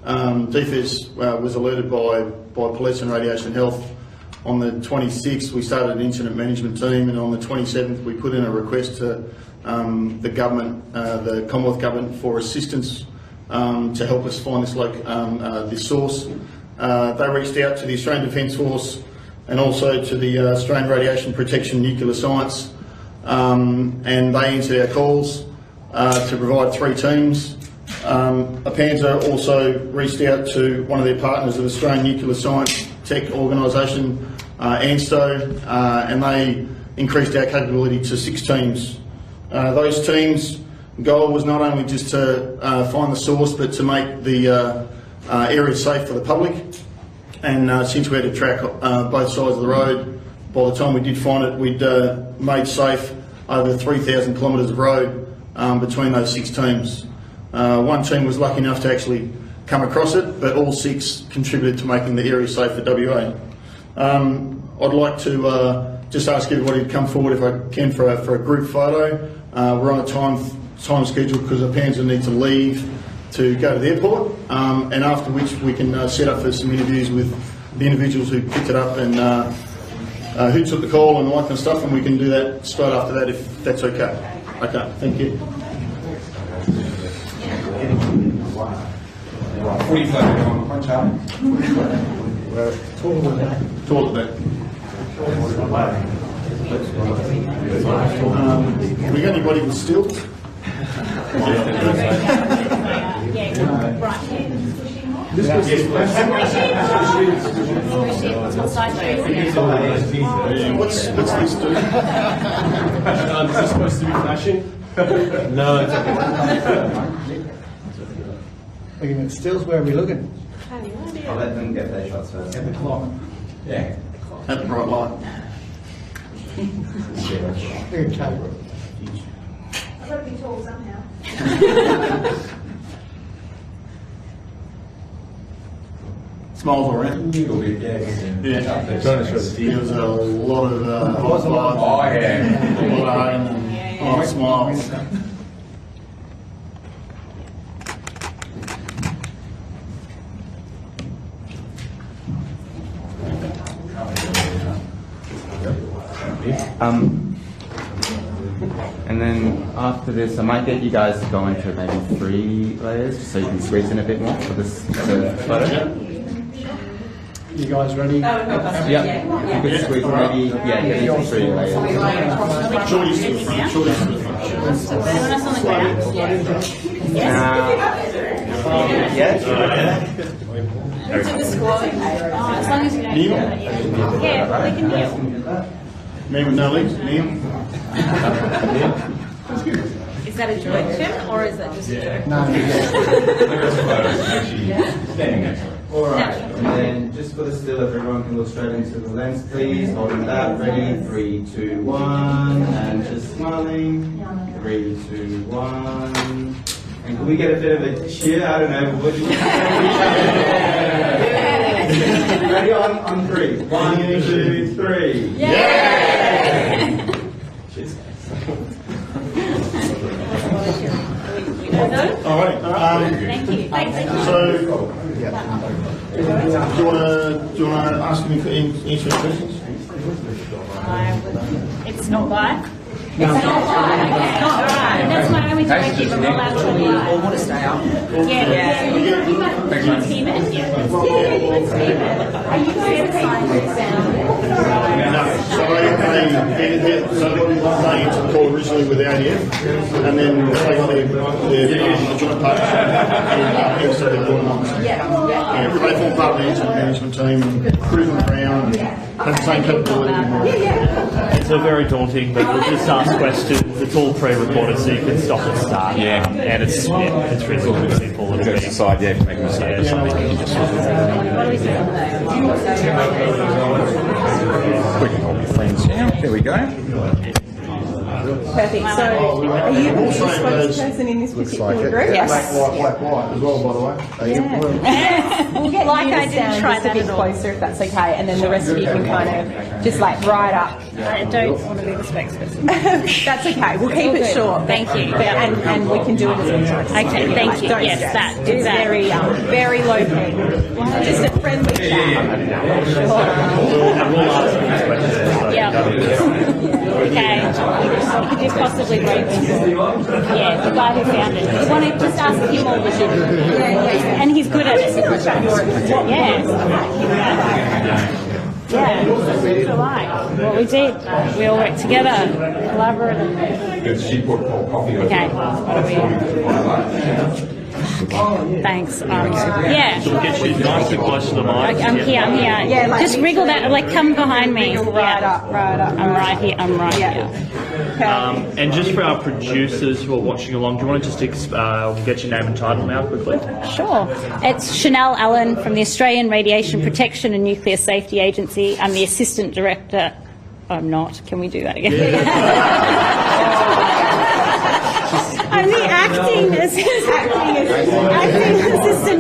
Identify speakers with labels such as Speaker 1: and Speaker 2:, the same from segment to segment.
Speaker 1: DFS was alerted by Police and Radiation Health. On the 26th, we started an incident management team, and on the 27th, we put in a request to the government, the Commonwealth Government, for assistance to help us find this source. They reached out to the Australian Defence Force and also to the Australian Radiation Protection Nuclear Science, and they answered our calls to provide 3 teams. APANZA also reached out to one of their partners of Australian Nuclear Science Tech Organisation, ANSTO, and they increased our capability to 6 teams. Those teams' goal was not only just to find the source, but to make the area safe for the public. And since we had to track both sides of the road, by the time we did find it, we'd made safe over 3,000 kilometres of road between those 6 teams. One team was lucky enough to actually come across it, but all 6 contributed to making the area safe for WA. I'd like to just ask everybody to come forward if I can for a group photo. We're on a time schedule because APANZA need to leave to go to the airport, and after which we can set up for some interviews with the individuals who picked it up and who took the call and all that kind of stuff, and we can do that straight after that if that's okay. Okay, thank you.
Speaker 2: 45 punch out.
Speaker 1: Talk about. We got anybody with stilts? What's this do?
Speaker 3: Is this supposed to be flashing?
Speaker 4: No, it's okay.
Speaker 5: Wait a minute, stills, where are we looking?
Speaker 4: I'll let them get their shots first.
Speaker 5: At the clock.
Speaker 4: Yeah.
Speaker 1: At the bright light.
Speaker 5: Okay.
Speaker 6: I've got to be tall somehow.
Speaker 1: Smiles all around.
Speaker 2: Little bit, yeah.
Speaker 1: Yeah.
Speaker 2: Trying to show the
Speaker 1: There was a lot of
Speaker 2: Oh, yeah.
Speaker 1: a lot of hugging and a lot of smiles.
Speaker 4: And then after this, I might get you guys to go into maybe 3 layers, so you can squeeze in a bit more for this photo.
Speaker 5: You guys ready?
Speaker 4: Yeah, you could squeeze maybe, get into 3 layers.
Speaker 1: Shorties to the front. Shorties to the front.
Speaker 4: Yeah.
Speaker 6: To the squad. As long as you don't.
Speaker 1: Neil?
Speaker 6: Yeah, we can kneel.
Speaker 1: Me with no legs? Neil?
Speaker 6: Is that a direction or is that just a joke?
Speaker 5: No.
Speaker 2: Standing next to it.
Speaker 4: Alright, and then just for the still, if everyone can look straight into the lens, please. Holding that, ready, 3, 2, 1, and just smiling. 3, 2, 1. And can we get a bit of a cheer? I don't know. What do you Ready on 3. 1, 2, 3.
Speaker 6: Yeah!
Speaker 4: Cheers, guys.
Speaker 1: Alright.
Speaker 6: Thank you. Thanks.
Speaker 1: So, do you want to ask me for answer any questions?
Speaker 6: It's not live? It's not live. It's not live. That's my only directive. I'm not allowed to live.
Speaker 7: want to stay up.
Speaker 6: Yeah. Let's team it. Yeah. Let's team it. Are you going to sign this down?
Speaker 1: No. So they answered the call originally with the ADF, and then they got their joint partnership and so they brought them on. They form part of the incident management team, cruise on the ground, have the same capability.
Speaker 8: It's very daunting, but we'll just ask questions. It's all pre-recorded, so you can stop and start.
Speaker 2: Yeah.
Speaker 8: And it's really simple. It'll be
Speaker 2: Exercise, yeah, make a mistake.
Speaker 8: something you can just
Speaker 2: We can hold your friends now. There we go.
Speaker 6: Perfect. So, are you the spokesperson in this particular group?
Speaker 1: Black, white as well, by the way.
Speaker 6: We'll get like I did try that a bit closer if that's okay, and then the rest of you can kind of just like right up.
Speaker 7: I don't want to be the spokesperson.
Speaker 6: That's okay. We'll keep it short.
Speaker 7: Thank you.
Speaker 6: And we can do it as a choice.
Speaker 7: Okay, thank you.
Speaker 6: Don't
Speaker 7: Yes,
Speaker 6: stress.
Speaker 7: that. Do
Speaker 6: It's
Speaker 7: that.
Speaker 6: very low key. Just a friendly chat.
Speaker 8: We'll ask these questions.
Speaker 7: Okay. Could you possibly break this? Yeah, the guy who found it. You want to just ask him all the shit. And he's good at it. Yeah, so what we did, we all worked together, collaboratively.
Speaker 2: She put coffee on.
Speaker 7: Okay. Thanks. Yeah.
Speaker 8: We'll get you nice and close to the mic.
Speaker 7: I'm here.
Speaker 6: Yeah, like
Speaker 7: just wriggle that. Like, come behind me.
Speaker 6: Right up.
Speaker 7: I'm right here. here.
Speaker 8: And just for our producers who are watching along, do you want to just get your name and title now quickly?
Speaker 7: Sure. It's Chanel Allen from the Australian Radiation Protection and Nuclear Safety Agency. I'm the Assistant Director. I'm not. Can we do that again? I'm the acting assistant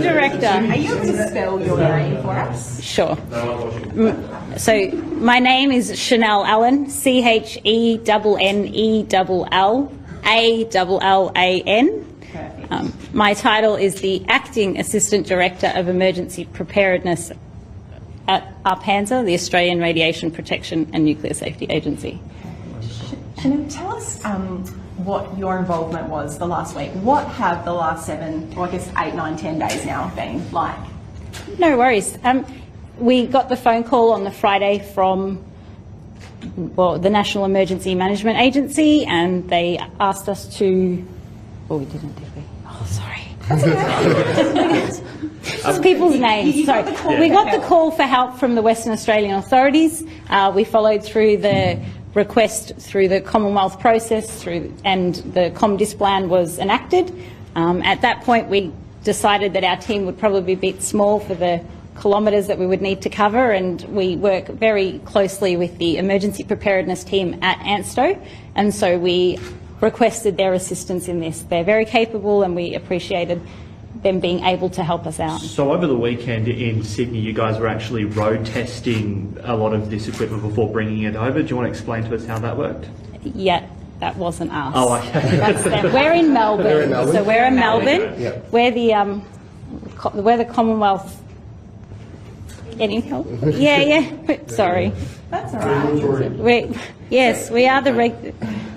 Speaker 7: director.
Speaker 6: Are you able to spell your name for us?
Speaker 7: Sure. So my name is Chanel Allen, CHENNELLALLAN. My title is the Acting Assistant Director of Emergency Preparedness at ARPANSA, the Australian Radiation Protection and Nuclear Safety Agency.
Speaker 6: Chanel, tell us what your involvement was the last week. What have the last 7, or I guess 8, 9, 10 days now been like?
Speaker 7: No worries. We got the phone call on the Friday from the National Emergency Management Agency, and they asked us to... Oh, we didn't, did we? Oh, sorry. It's people's names. Sorry. We got the call for help from the Western Australian authorities. We followed through the request through the Commonwealth process, and the ComDis plan was enacted. At that point, we decided that our team would probably be a bit small for the kilometres that we would need to cover, and we work very closely with the emergency preparedness team at ANSTO, and so we requested their assistance in this. They're very capable, and we appreciated them being able to help us out.
Speaker 8: So over the weekend in Sydney, you guys were actually road testing a lot of this equipment before bringing it over. Do you want to explain to us how that worked?
Speaker 7: Yeah, that wasn't us.
Speaker 8: Oh, okay.
Speaker 7: That's them. We're in Melbourne. So we're in Melbourne.
Speaker 1: Yeah.
Speaker 7: We're the Commonwealth. Any help? Yeah. Sorry.
Speaker 6: That's all right.
Speaker 7: We are the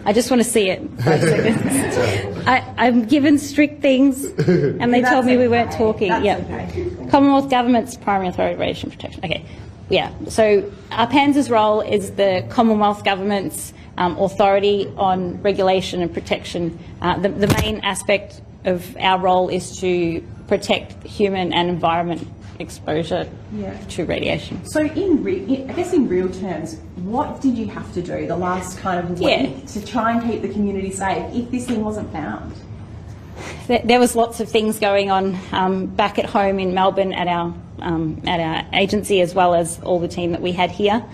Speaker 7: I just want to see it. 5 seconds. I'm given strict things, and they told me we weren't talking.
Speaker 6: That's
Speaker 7: Yeah.
Speaker 6: okay.
Speaker 7: Commonwealth Government's Primary Authority of Radiation Protection. Okay. Yeah. So ARPANSA's role is the Commonwealth Government's authority on regulation and protection. The main aspect of our role is to protect human and environment exposure to radiation.
Speaker 6: So I guess in real terms, what did you have to do the last kind of week to try and keep the community safe if this thing wasn't found?
Speaker 7: There was lots of things going on back at home in Melbourne at our agency, as well as all the team that we had here.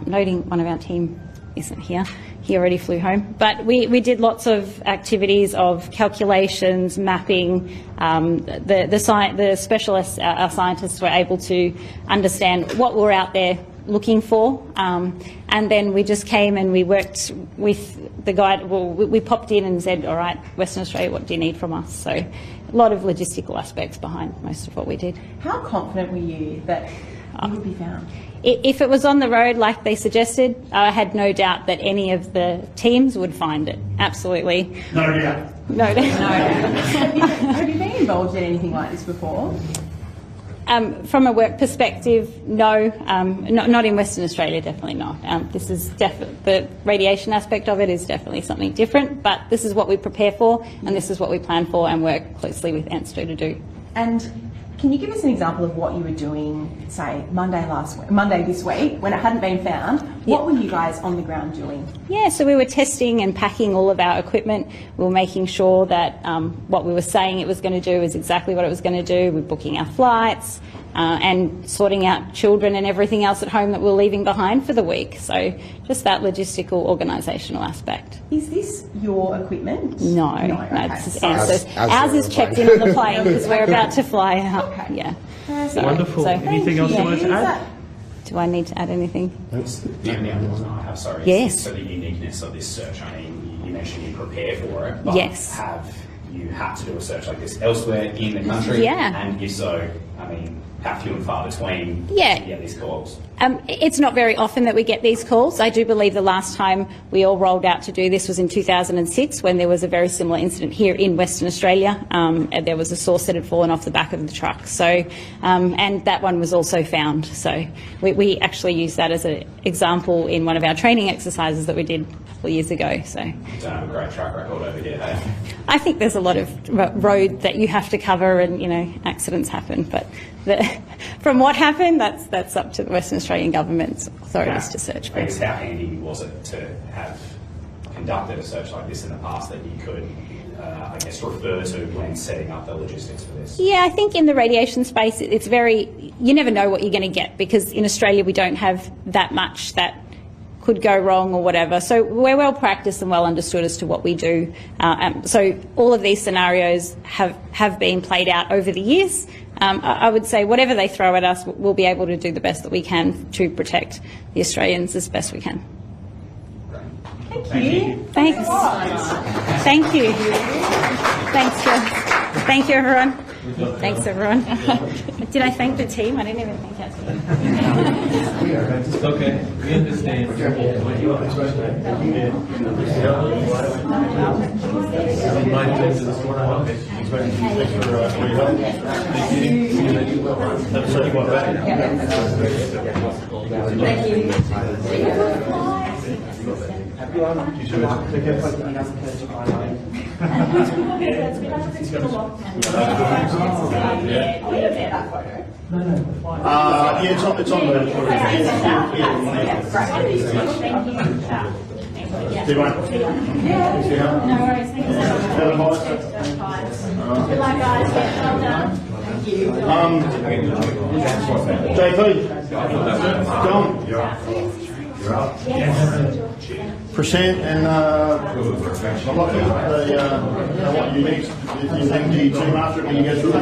Speaker 7: Noting one of our team isn't here. He already flew home. But we did lots of activities of calculations, mapping. The specialists, our scientists, were able to understand what we're out there looking for. And then we just came and we worked with the guide. Well, we popped in and said, all right, Western Australia, what do you need from us? So a lot of logistical aspects behind most of what we did.
Speaker 6: How confident were you that it would be found?
Speaker 7: If it was on the road like they suggested, I had no doubt that any of the teams would find it. Absolutely.
Speaker 1: No doubt.
Speaker 7: No doubt.
Speaker 6: Have you been involved in anything like this before?
Speaker 7: From a work perspective, no. Not in Western Australia, definitely not. This is the radiation aspect of it is definitely something different, but this is what we prepare for, and this is what we plan for and work closely with ANSTO to do.
Speaker 6: And can you give us an example of what you were doing, say, Monday this week, when it hadn't been found? What were you guys on the ground doing?
Speaker 7: Yeah, so we were testing and packing all of our equipment. We were making sure that what we were saying it was going to do is exactly what it was going to do. We're booking our flights. and sorting out children and everything else at home that we're leaving behind for the week. So just that logistical organisational aspect.
Speaker 6: Is this your equipment?
Speaker 7: No,
Speaker 6: okay.
Speaker 7: this is Answer's. Ours is checked in on the plane because we're about to fly out.
Speaker 6: Okay.
Speaker 7: Yeah.
Speaker 6: So,
Speaker 8: Wonderful. Anything else you wanted to add?
Speaker 7: Do I need to add anything?
Speaker 9: The only other one I have, sorry,
Speaker 7: Yes.
Speaker 9: so the uniqueness of this search. I mean, you mentioned you prepare for it, but
Speaker 7: Yes.
Speaker 9: have you had to do a search like this elsewhere in the country?
Speaker 7: Yeah.
Speaker 9: And if so, I mean, how few and far between
Speaker 7: Yeah.
Speaker 9: do you get these calls?
Speaker 7: It's not very often that we get these calls. I do believe the last time we all rolled out to do this was in 2006 when there was a very similar incident here in Western Australia. And there was a source that had fallen off the back of the truck. So, and that one was also found. So we actually used that as an example in one of our training exercises that we did a couple of years ago. So
Speaker 9: You don't have a great track record over here, hey?
Speaker 7: I think there's a lot of road that you have to cover and, you know, accidents happen. But from what happened, that's up to the Western Australian government's authorities to search for.
Speaker 9: I guess how handy was it to have conducted a search like this in the past that you could, I guess, refer to when setting up the logistics for this?
Speaker 7: Yeah, I think in the radiation space, it's very, you never know what you're going to get because in Australia we don't have that much that could go wrong or whatever. So we're well practiced and well understood as to what we do. So all of these scenarios have been played out over the years. I would say whatever they throw at us, we'll be able to do the best that we can to protect the Australians as best we can.
Speaker 6: Thank you.
Speaker 7: Thanks. Thank you. Thanks, Jill. Thank you, everyone. Thanks, everyone. Did I thank the team? I didn't even thank our team.
Speaker 4: Okay, we understand.
Speaker 1: Yeah, it's on the Do you want?
Speaker 7: No worries. Thank you so much. Good luck, guys. Well done. Thank you.
Speaker 1: JP, John, Prashant and what you next? You think do you team after it when you go through the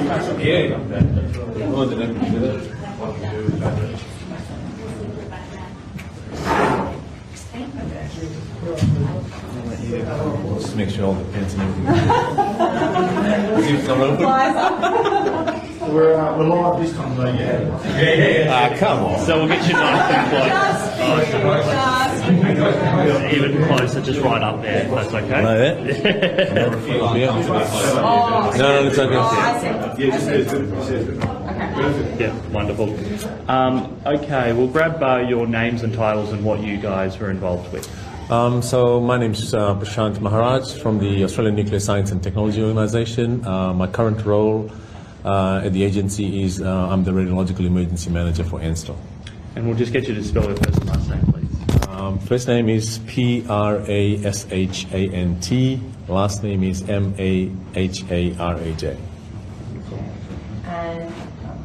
Speaker 2: Just make sure all the pins and
Speaker 1: We're live this time though, yeah.
Speaker 2: come on.
Speaker 8: So we'll get you nice and close. Even closer, just right up there, if that's okay.
Speaker 2: No, it's okay.
Speaker 8: Yeah, wonderful. Okay, we'll grab your names and titles and what you guys were involved with.
Speaker 2: So my name is Prashant Maharaj from the Australian Nuclear Science and Technology Organisation. My current role at the agency is I'm the Radiological Emergency Manager for ANSTO.
Speaker 8: And we'll just get you to spell your first and last name, please.
Speaker 2: First name is Prashant. Last name is Maharaj.
Speaker 6: And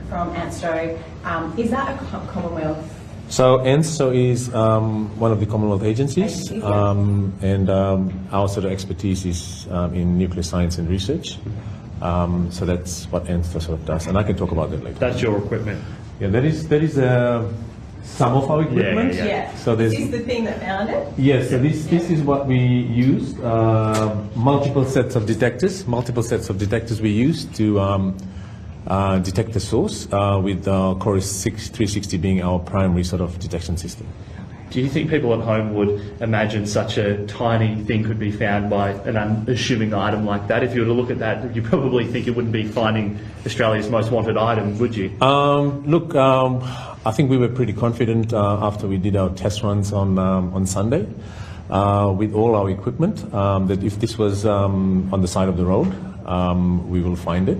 Speaker 6: from ANSTO, is that a Commonwealth?
Speaker 2: So ANSTO is one of the Commonwealth agencies, and our sort of expertise is in nuclear science and research. So that's what ANSTO sort of does, and I can talk about that later.
Speaker 8: That's your equipment.
Speaker 2: Yeah, that is some of our equipment.
Speaker 6: Yeah.
Speaker 2: So there's
Speaker 6: Is this the thing that found it?
Speaker 2: yes. So this is what we used. Multiple sets of detectors. We used to detect the source, with Chorus 360 being our primary sort of detection system.
Speaker 8: Do you think people at home would imagine such a tiny thing could be found by an unassuming item like that? If you were to look at that, you probably think it wouldn't be finding Australia's most wanted item, would you?
Speaker 2: Look, I think we were pretty confident after we did our test runs on Sunday with all our equipment that if this was on the side of the road, we will find it.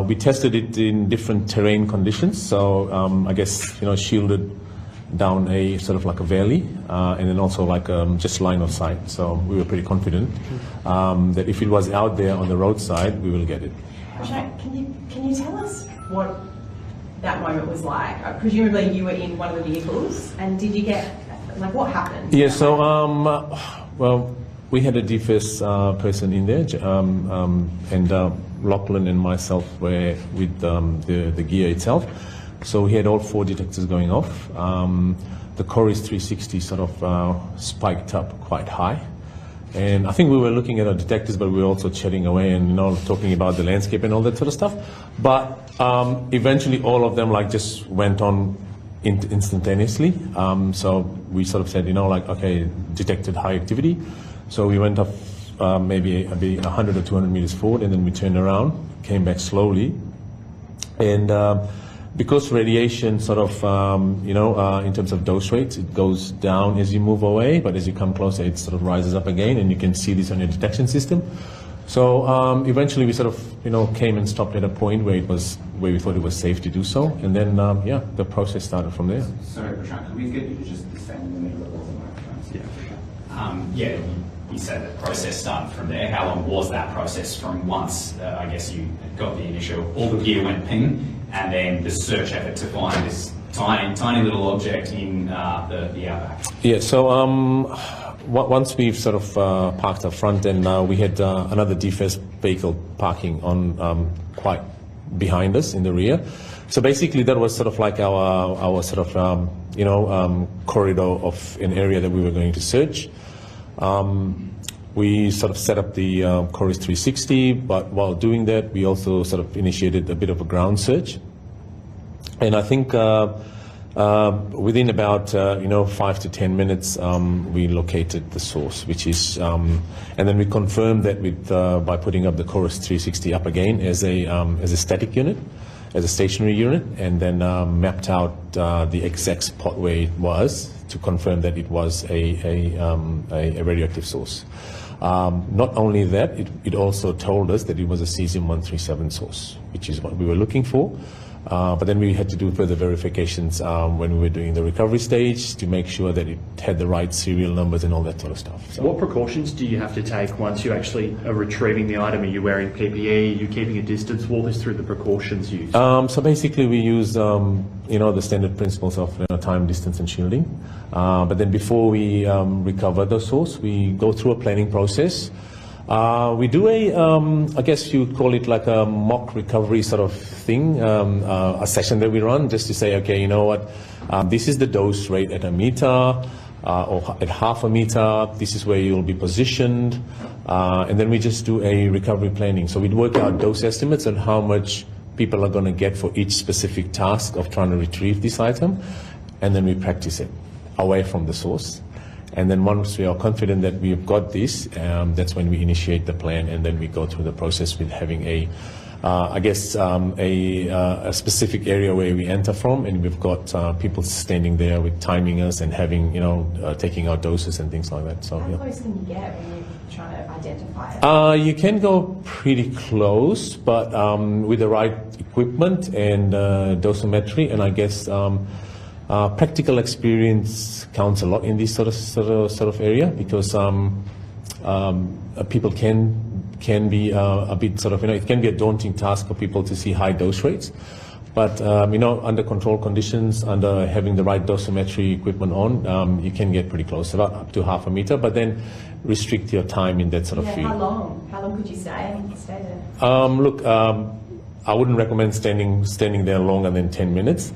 Speaker 2: We tested it in different terrain conditions, so I guess shielded down a sort of like a valley, and then also like just line of sight. So we were pretty confident that if it was out there on the roadside, we will get it.
Speaker 6: Can you tell us what that moment was like. Presumably you were in one of the vehicles, and did you get, like, what happened?
Speaker 2: Yeah, so, well, we had a DFS person in there, and Lachlan and myself were with the gear itself. So we had all 4 detectors going off. The Corys 360 sort of spiked up quite high. And I think we were looking at our detectors, but we were also chatting away and, you know, talking about the landscape and all that sort of stuff. But eventually all of them like just went on instantaneously. So we sort of said, you know, like, okay, detected high activity. So we went up maybe 100 or 200 meters forward, and then we turned around, came back slowly. And because radiation sort of, in terms of dose rates, it goes down as you move away, but as you come closer, it sort of rises up again, and you can see this on your detection system. So eventually we sort of, came and stopped at a point where we thought it was safe to do so, and then, the process started from there.
Speaker 9: Sorry, Prashant, could we get you to just stand in the middle of all the microphones? Yeah. You said the process started from there. How long was that process from once, I guess you got the initial, all the gear went ping, and then the search effort to find this tiny little object in the outback? Yeah, so once we've sort of parked up front, then we had another DFS vehicle parking on quite behind us in the rear. So basically that was sort of like our sort of, corridor of an area that we were going to search. We sort of set up the Corys 360, but while doing that, we also sort of initiated a bit of a ground search. And I think within about 5 to 10 minutes, we located the source, which is, and then we confirmed that with by putting up the Corys 360 up again as a static unit, as a stationary unit, and then mapped out the exact spot where it was to confirm that it was a radioactive source. Not only that, it also told us that it was a cesium-137 source, which is what we were looking for. But then we had to do further verifications when we were doing the recovery stage to make sure that it had the right serial numbers and all that sort of stuff. So.
Speaker 8: What precautions do you have to take once you actually are retrieving the item? Are you wearing PPE? Are you keeping a distance? Walk us through the precautions used. So basically we use, the standard principles of time, distance and shielding. But then before we recover the source, we go through a planning process. We do I guess you would call it like a mock recovery sort of thing, a session that we run just to say, okay, you know what, this is the dose rate at a meter or at half a meter, this is where you'll be positioned, and then we just do a recovery planning. So we'd work out dose estimates on how much people are going to get for each specific task of trying to retrieve this item, and then we practice it away from the source. And then once we are confident that we've got this, that's when we initiate the plan, and then we go through the process with having a specific area where we enter from, and we've got people standing there with timing us and having, taking our doses and things like that. So,
Speaker 6: how close can you get when you're trying to identify it?
Speaker 2: You can go pretty close, but with the right equipment and dosimetry, and I guess practical experience counts a lot in this sort of area, because people can be a bit sort of, it can be a daunting task for people to see high dose rates, but under controlled conditions, under having the right dosimetry equipment on, you can get pretty close, about up to half a meter, but then restrict your time in that sort of field.
Speaker 6: How long could you stay there?
Speaker 2: Look, I wouldn't recommend standing there longer than 10 minutes.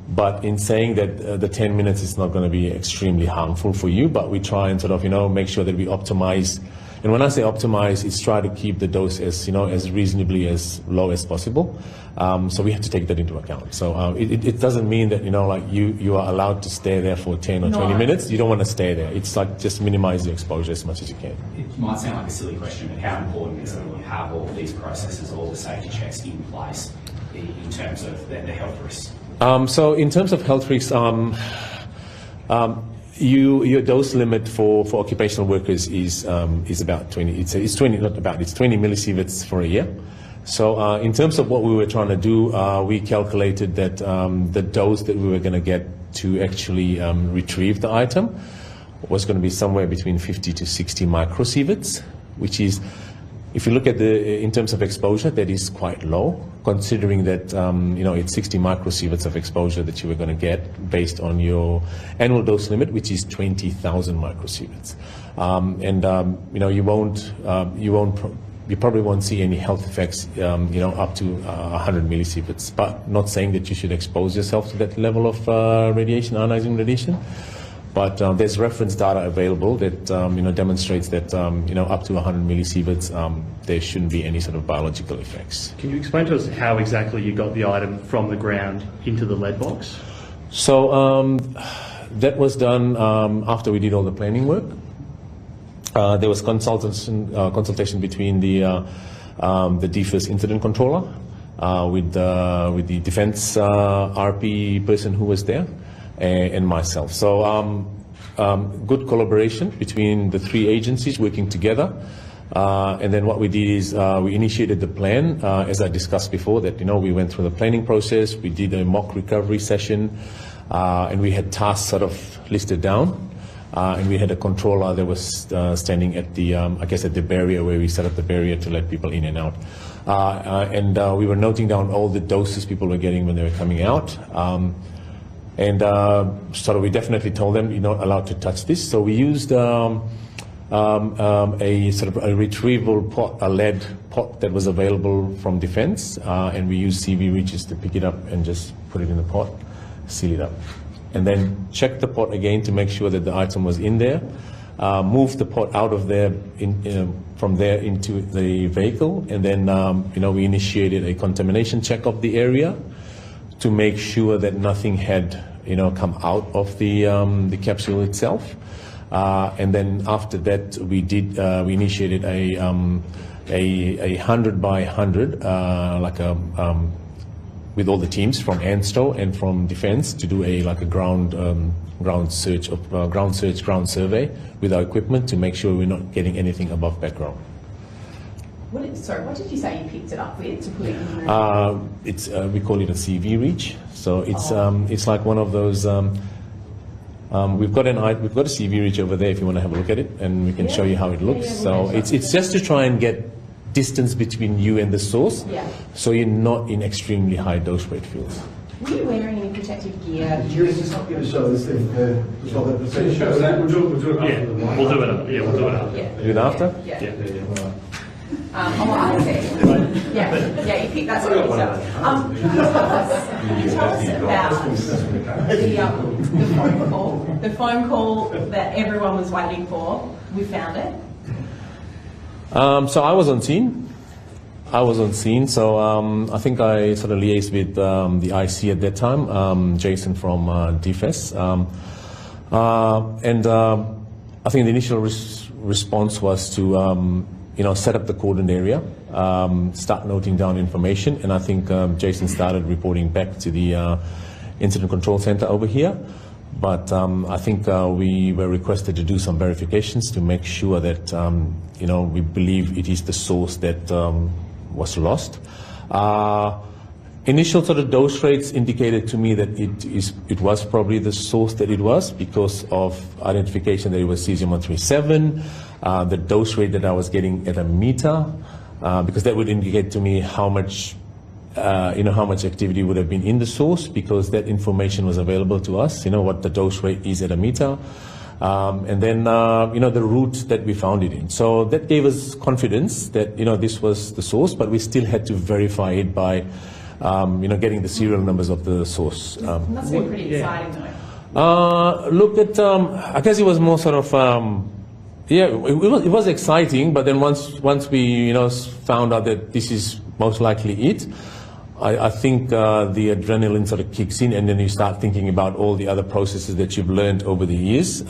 Speaker 2: But in saying that the 10 minutes is not going to be extremely harmful for you, but we try and sort of, make sure that we optimize. And when I say optimize, it's try to keep the dose as, as reasonably as low as possible. So we have to take that into account. So it doesn't mean that, you are allowed to stay there for 10 or 20 minutes. You don't want to stay there. It's like just minimize the exposure as much as you can.
Speaker 9: It might sound like a silly question, but how important is it that you have all of these processes, all the safety checks in place in terms of the health risks?
Speaker 2: So in terms of health risks, your dose limit for occupational workers is about 20. It's 20, not about. It's 20 millisieverts for a year. So in terms of what we were trying to do, we calculated that the dose that we were going to get to actually retrieve the item was going to be somewhere between 50 to 60 microsieverts, which is
Speaker 9: if you look at in terms of exposure, that is quite low, considering that it's 60 microsieverts of exposure that you were going to get based on your annual dose limit, which is 20,000 microsieverts. You probably won't see any health effects, up to 100 millisieverts. But not saying that you should expose yourself to that level of radiation, ionizing radiation. But there's reference data available that demonstrates that up to 100 millisieverts, there shouldn't be any sort of biological effects.
Speaker 8: Can you explain to us how exactly you got the item from the ground into the lead box?
Speaker 9: So that was done after we did all the planning work. There was consultation between the DFIS incident controller with the defence RP person who was there, and myself. So good collaboration between the three agencies working together. And then what we did is we initiated the plan, as I discussed before, that we went through the planning process, we did a mock recovery session, and we had tasks sort of listed down. And we had a controller that was standing at the, at the barrier where we set up the barrier to let people in and out. And we were noting down all the doses people were getting when they were coming out. So we definitely told them you're not allowed to touch this. So we used a sort of a retrieval pot, a lead pot that was available from Defence, and we used CV reaches to pick it up and just put it in the pot, seal it up. And then check the pot again to make sure that the item was in there. Move the pot out of there, from there into the vehicle, and then we initiated a contamination check of the area to make sure that nothing had come out of the capsule itself. And then after that, we initiated a 100 by 100 with all the teams from ANSTO and from Defence to do a ground survey with our equipment to make sure we're not getting anything above background.
Speaker 6: What did you say you picked it up with to put it in the...
Speaker 9: we call it a CV reach. So it's like one of those. We've got a CV reach over there if you want to have a look at it, and we can show you how it looks. So it's just to try and get distance between you and the source, so you're not in extremely high dose rate fields.
Speaker 6: Were you wearing any protective gear?
Speaker 5: You're just not going to show this thing.
Speaker 3: We'll do it after.
Speaker 8: We'll do it after.
Speaker 9: Do it after?
Speaker 6: Yeah. I see. Yeah, you picked that sort of stuff. Can you tell us about the phone call that everyone was waiting for? We found it.
Speaker 9: So I was on scene. So I think I sort of liaised with the IC at that time, Jason from DFS. And I think the initial response was to set up the cordoned area, start noting down information, and I think Jason started reporting back to the incident control center over here. But I think we were requested to do some verifications to make sure that we believe it is the source that was lost. Initial sort of dose rates indicated to me that it was probably the source that it was because of identification that it was cesium-137, the dose rate that I was getting at a meter, because that would indicate to me how much activity would have been in the source, because that information was available to us, what the dose rate is at a meter. And then, the route that we found it in. So that gave us confidence that, this was the source, but we still had to verify it by, getting the serial numbers of the source.
Speaker 6: Must be pretty exciting though.
Speaker 9: I guess it was more sort of, it was exciting, but then once we, found out that this is most likely it, I think the adrenaline sort of kicks in, and then you start thinking about all the other processes that you've learned over the years.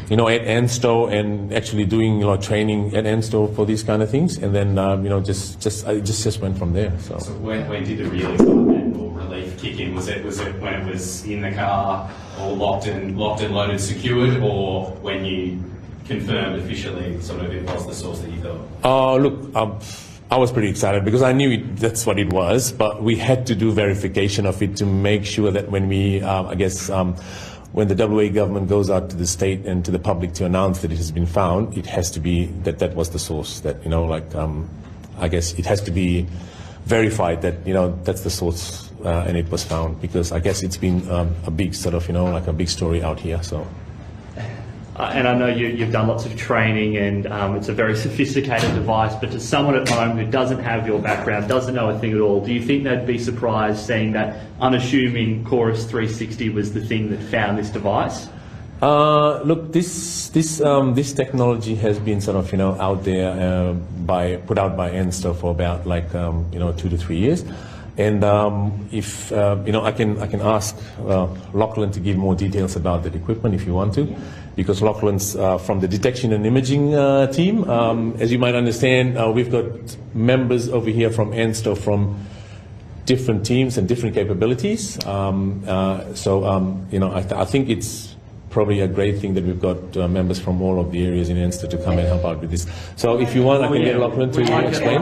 Speaker 9: At ANSTO, and actually doing training at ANSTO for these kind of things, and then it just went from there. So
Speaker 10: when did the real excitement or relief kick in? Was it when it was in the car, all locked and loaded, secured, or when you confirmed officially sort of it was the source that you thought?
Speaker 9: I was pretty excited because I knew that's what it was, but we had to do verification of it to make sure that when we, when the WA government goes out to the state and to the public to announce that it has been found, it has to be that was the source. That, you know, like, I guess it has to be verified that, you know, that's the source and it was found, because I guess it's been a big sort of, you know, like a big story out here. So.
Speaker 8: And I know you've done lots of training, and it's a very sophisticated device, but to someone at home who doesn't have your background, doesn't know a thing at all, do you think they'd be surprised seeing that unassuming Chorus 360 was the thing that found this device?
Speaker 9: Look, this technology has been sort of, you know, out there put out by ENSTA for about like 2 to 3 years. And if you know, I can ask Lachlan to give more details about that equipment if you want to, because Lachlan's from the detection and imaging team. As you might understand, we've got members over here from ENSTA from different teams and different capabilities. So you know, I think it's probably a great thing that we've got members from all of the areas in ENSTA to come and help out with this. So if you want, I can get Lachlan to explain.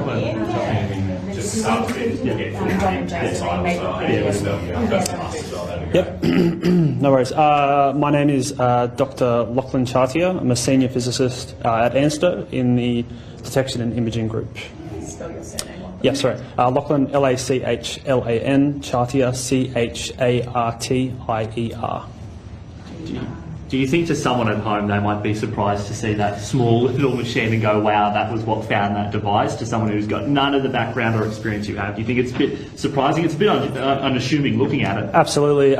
Speaker 11: Yep, no worries. My name is Dr. Lachlan Chartier. I'm a senior physicist at ENSTA in the Detection and Imaging Group.
Speaker 6: Spell your surname.
Speaker 11: Yeah, sorry. Lachlan, Lachlan, Chartier, Chartier.
Speaker 8: Do you think to someone at home they might be surprised to see that small little machine and go, wow, that was what found that device, to someone who's got none of the background or experience you have? Do you think it's a bit surprising? It's a bit unassuming looking at it.
Speaker 11: Absolutely.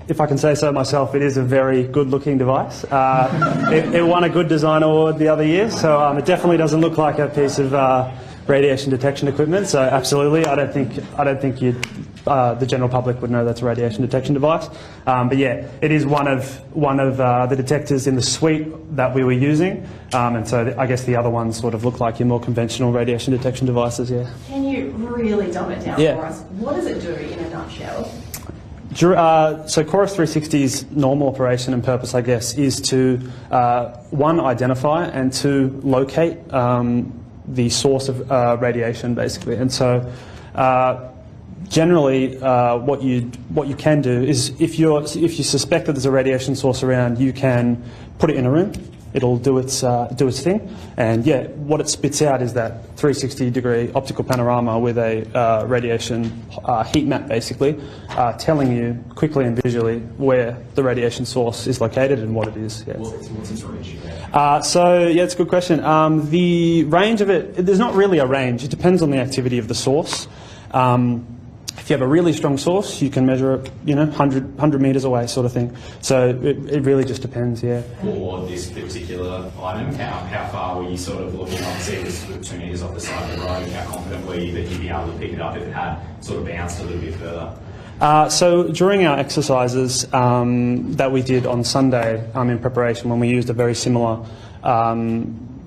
Speaker 11: If I can say so myself, it is a very good-looking device. It won a Good Design Award the other year, so it definitely doesn't look like a piece of radiation detection equipment. So absolutely, I don't think the general public would know that's a radiation detection device. But yeah, it is one of the detectors in the suite that we were using, and so I guess the other ones sort of look like your more conventional radiation detection devices. Yeah.
Speaker 6: Can you really dumb it down for us? What does it do in a nutshell?
Speaker 11: So Chorus 360's normal operation and purpose, I guess, is to one, identify, and two, locate the source of radiation, basically. And so generally, what you can do is, if you suspect that there's a radiation source around, you can put it in a room. It'll do its thing, and yeah, what it spits out is that 360-degree optical panorama with a radiation heat map, basically, telling you quickly and visually where the radiation source is located and what it is. Yeah.
Speaker 10: What's its range?
Speaker 11: So yeah, it's a good question. The range of it, there's not really a range. It depends on the activity of the source. If you have a really strong source, you can measure it, 100 metres away, sort of thing. So it really just depends, yeah.
Speaker 10: For this particular item, how far were you sort of looking? Obviously, it was 2 metres off the side of the road. How confident were you that you'd be able to pick it up if it had sort of bounced a little bit further?
Speaker 11: So during our exercises that we did on Sunday in preparation, when we used a very similar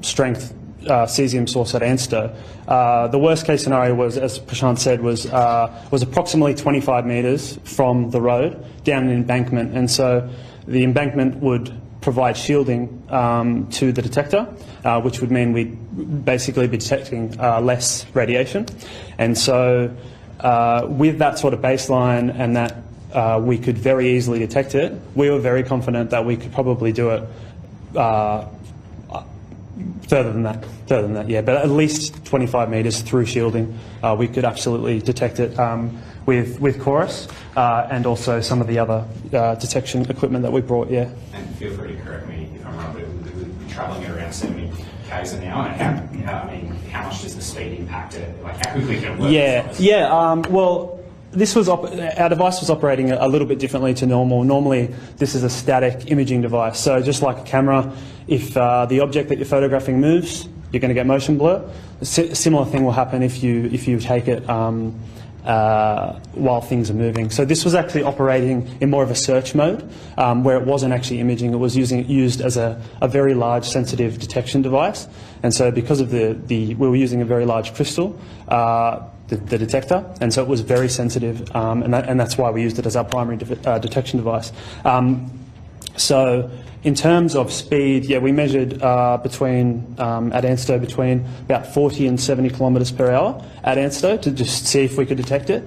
Speaker 11: strength cesium source at ENSTA, the worst case scenario was, as Prashant said, was approximately 25 metres from the road down an embankment, and so the embankment would provide shielding to the detector, which would mean we'd basically be detecting less radiation. And so with that sort of baseline and that we could very easily detect it, we were very confident that we could probably do it further than that, yeah, but at least 25 metres through shielding, we could absolutely detect it with Chorus and also some of the other detection equipment that we brought, yeah.
Speaker 10: And feel free to correct me if I'm wrong, but we're travelling at around 70 k's an hour, and how much does the speed impact it? Like, how quickly can it work?
Speaker 11: Well, our device was operating a little bit differently to normal. Normally, this is a static imaging device. So just like a camera, if the object that you're photographing moves, you're going to get motion blur. A similar thing will happen if you take it while things are moving. So this was actually operating in more of a search mode, where it wasn't actually imaging. It was used as a very large sensitive detection device. And so because of we were using a very large crystal, the detector, and so it was very sensitive, and that's why we used it as our primary detection device. So in terms of speed, yeah, we measured at ENSTA between about 40 and 70 kilometres per hour at ENSTA to just see if we could detect it.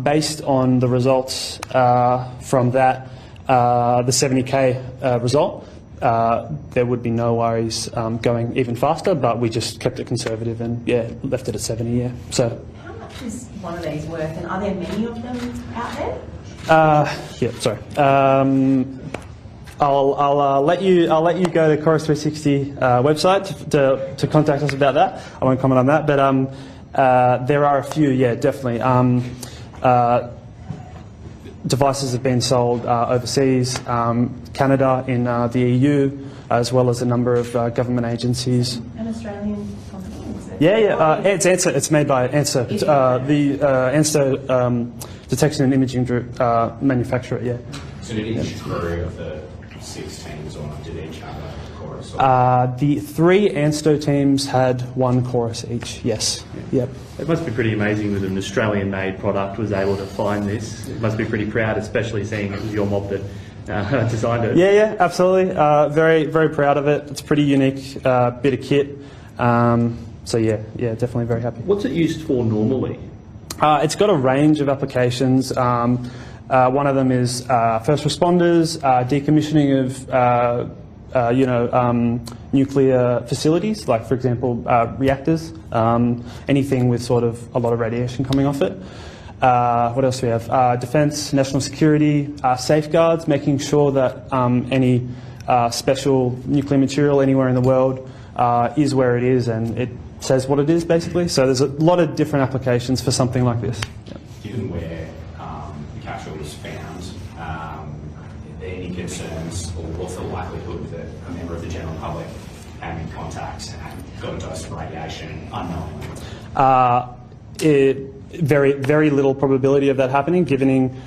Speaker 11: Based on the results from that, the 70k result, there would be no worries going even faster, but we just kept it conservative and left it at 70. Yeah. So.
Speaker 6: How much is one of these worth, and are there many of them out there?
Speaker 11: Sorry. I'll let you go to Chorus 360 website to contact us about that. I won't comment on that, but there are a few. Yeah, definitely. Devices have been sold overseas, Canada, in the EU, as well as a number of government agencies.
Speaker 6: An Australian company, is it?
Speaker 11: It's ANSTO. It's made by ANSTO. The ANSTO Detection and Imaging Group manufacturer. Yeah.
Speaker 10: So did each crew of the 6 teams, or did each have a chorus?
Speaker 11: The 3 ANSTO teams had 1 chorus each. Yes. Yep.
Speaker 8: It must be pretty amazing that an Australian-made product was able to find this. It must be pretty proud, especially seeing it was your mob that designed it.
Speaker 11: Yeah, absolutely. Very, very proud of it. It's a pretty unique bit of kit. So yeah, definitely very happy.
Speaker 8: What's it used for normally?
Speaker 11: It's got a range of applications. One of them is first responders, decommissioning of nuclear facilities, like, for example, reactors, anything with sort of a lot of radiation coming off it. What else do we have? Defence, national security, safeguards, making sure that any special nuclear material anywhere in the world is where it is and it says what it is, basically. So there's a lot of different applications for something like this. Yeah.
Speaker 10: Given where the capsule was found, are there any concerns, or what's the likelihood that a member of the general public came in contact and got a dose of radiation unknowingly?
Speaker 11: Very, very little probability of that happening, given